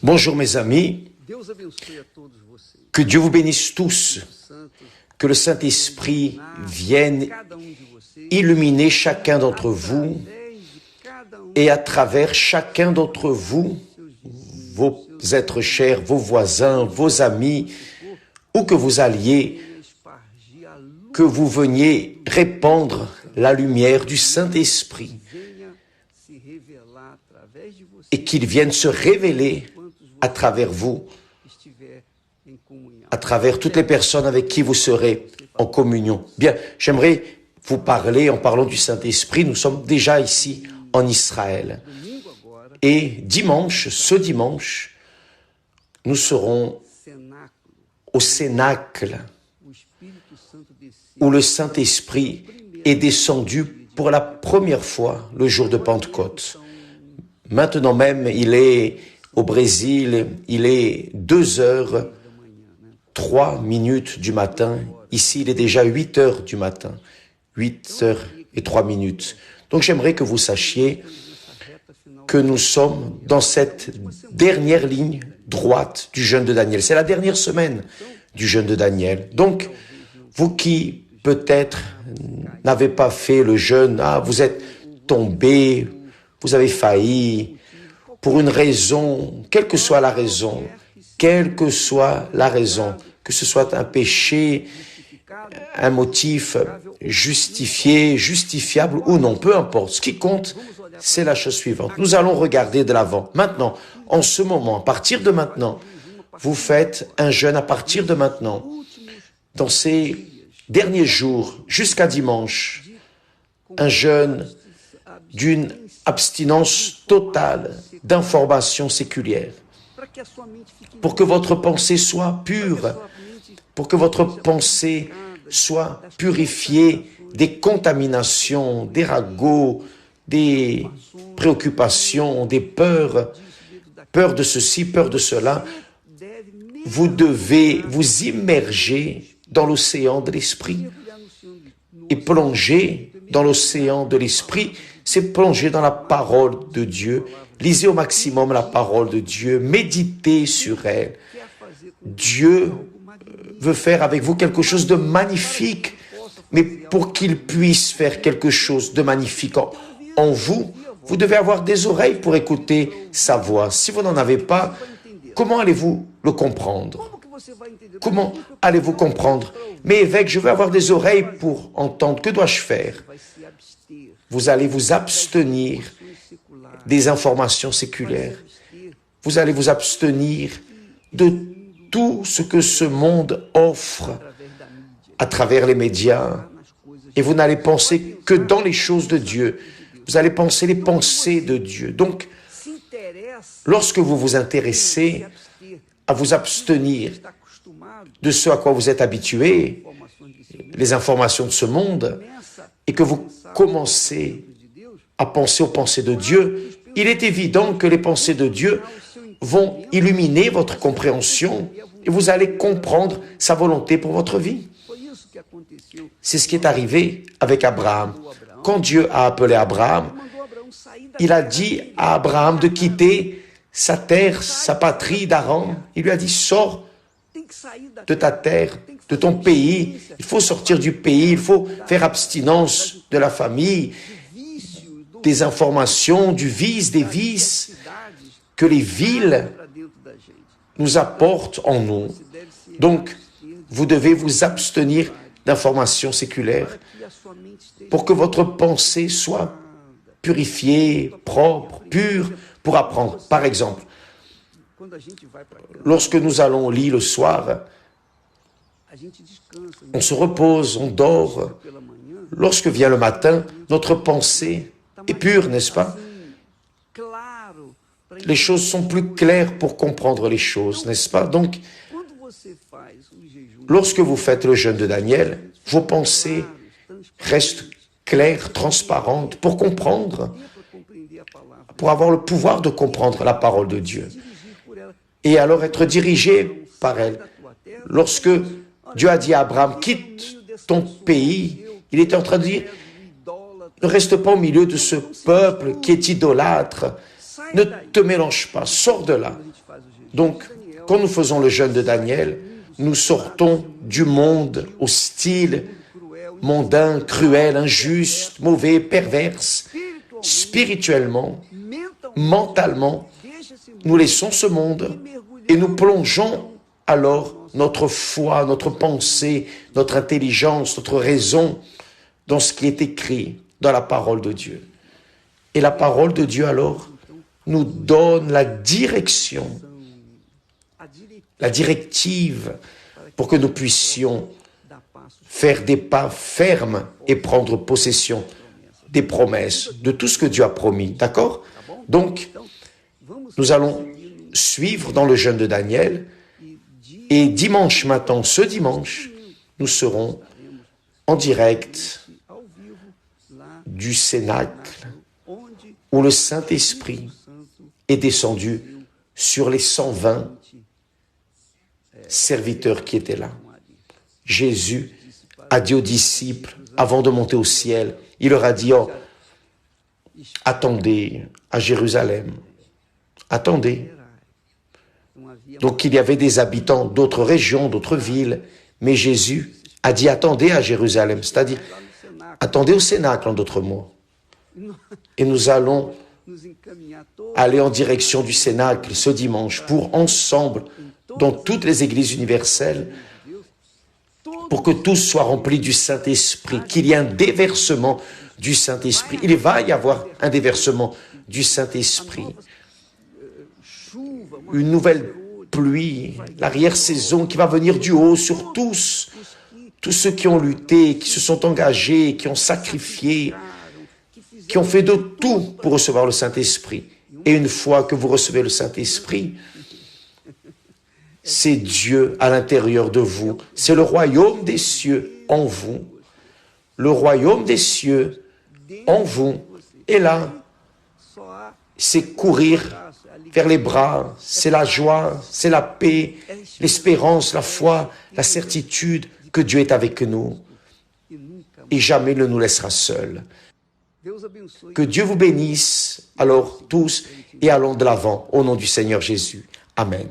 Bonjour mes amis, que Dieu vous bénisse tous, que le Saint-Esprit vienne illuminer chacun d'entre vous et à travers chacun d'entre vous, vos êtres chers, vos voisins, vos amis, où que vous alliez, que vous veniez répandre la lumière du Saint-Esprit et qu'il vienne se révéler à travers vous, à travers toutes les personnes avec qui vous serez en communion. Bien, j'aimerais vous parler en parlant du Saint-Esprit. Nous sommes déjà ici en Israël. Et ce dimanche, nous serons au Cénacle, où le Saint-Esprit est descendu pour la première fois le jour de Pentecôte. Maintenant même, il est au Brésil, il est 2h03 du matin. Ici, il est déjà 8h du matin, 8h03. Donc, j'aimerais que vous sachiez que nous sommes dans cette dernière ligne droite du jeûne de Daniel. C'est la dernière semaine du jeûne de Daniel. Donc, vous qui peut-être n'avez pas fait le jeûne, vous êtes tombé, vous avez failli, pour une raison, quelle que soit la raison, que ce soit un péché, un motif justifié, justifiable ou non, peu importe. Ce qui compte, c'est la chose suivante. Nous allons regarder de l'avant. Maintenant, en ce moment, à partir de maintenant, vous faites un jeûne à partir de maintenant. Dans ces derniers jours, jusqu'à dimanche, un jeûne d'une abstinence totale d'informations séculières, pour que votre pensée soit pure, pour que votre pensée soit purifiée des contaminations, des ragots, des préoccupations, des peurs, peur de ceci, peur de cela. Vous devez vous immerger dans l'océan de l'esprit. Et plonger dans l'océan de l'esprit, c'est plonger dans la parole de Dieu. Lisez au maximum la parole de Dieu, méditez sur elle. Dieu veut faire avec vous quelque chose de magnifique, mais pour qu'il puisse faire quelque chose de magnifique en vous, vous devez avoir des oreilles pour écouter sa voix. Si vous n'en avez pas, comment allez-vous le comprendre? Comment allez-vous comprendre? Mais évêque, je veux avoir des oreilles pour entendre. Que dois-je faire? Vous allez vous abstenir des informations séculaires. Vous allez vous abstenir de tout ce que ce monde offre à travers les médias. Et vous n'allez penser que dans les choses de Dieu. Vous allez penser les pensées de Dieu. Donc, lorsque vous vous intéressez à vous abstenir de ce à quoi vous êtes habitué, les informations de ce monde, et que vous commencez à penser aux pensées de Dieu, il est évident que les pensées de Dieu vont illuminer votre compréhension et vous allez comprendre sa volonté pour votre vie. C'est ce qui est arrivé avec Abraham. Quand Dieu a appelé Abraham, il a dit à Abraham de quitter sa terre, sa patrie d'Haran. Il lui a dit, sors de ta terre, de ton pays. Il faut sortir du pays, il faut faire abstinence de la famille, des informations, du vice, des vices que les villes nous apportent en nous. Donc, vous devez vous abstenir d'informations séculaires pour que votre pensée soit purifiée, propre, pure, pour apprendre. Par exemple, lorsque nous allons au lit le soir, on se repose, on dort. Lorsque vient le matin, notre pensée est pure, n'est-ce pas? Les choses sont plus claires pour comprendre les choses, n'est-ce pas? Donc, lorsque vous faites le jeûne de Daniel, vos pensées restent claires, transparentes, pour comprendre, pour avoir le pouvoir de comprendre la parole de Dieu. Et alors être dirigé par elle. Lorsque Dieu a dit à Abraham, quitte ton pays, il était en train de dire, ne reste pas au milieu de ce peuple qui est idolâtre, Ne te mélange pas, sors de là. Donc, quand nous faisons le jeûne de Daniel, nous sortons du monde hostile, mondain, cruel, injuste, mauvais, perverse. Spirituellement, mentalement, nous laissons ce monde et nous plongeons alors notre foi, notre pensée, notre intelligence, notre raison dans ce qui est écrit dans la parole de Dieu. Et la parole de Dieu alors nous donne la direction, la directive pour que nous puissions faire des pas fermes et prendre possession des promesses, de tout ce que Dieu a promis. D'accord? Donc, nous allons suivre dans le jeûne de Daniel et dimanche matin, ce dimanche, nous serons en direct du Cénacle où le Saint-Esprit est descendu sur les 120 serviteurs qui étaient là. Jésus a dit aux disciples, avant de monter au ciel, il leur a dit, oh, attendez à Jérusalem, attendez. Donc il y avait des habitants d'autres régions, d'autres villes, mais Jésus a dit, attendez à Jérusalem, c'est-à-dire, attendez au Cénacle, en d'autres mots. Et nous allons aller en direction du Cénacle ce dimanche pour ensemble, dans toutes les églises universelles, pour que tous soient remplis du Saint-Esprit, qu'il y ait un déversement du Saint-Esprit. Il va y avoir un déversement du Saint-Esprit. Une nouvelle pluie, l'arrière-saison qui va venir du haut sur tous ceux qui ont lutté, qui se sont engagés, qui ont sacrifié, qui ont fait de tout pour recevoir le Saint-Esprit. Et une fois que vous recevez le Saint-Esprit, c'est Dieu à l'intérieur de vous. C'est le royaume des cieux en vous. Le royaume des cieux en vous. Et là, c'est courir vers les bras, c'est la joie, c'est la paix, l'espérance, la foi, la certitude que Dieu est avec nous et jamais ne nous laissera seuls. Que Dieu vous bénisse alors tous et allons de l'avant au nom du Seigneur Jésus. Amen.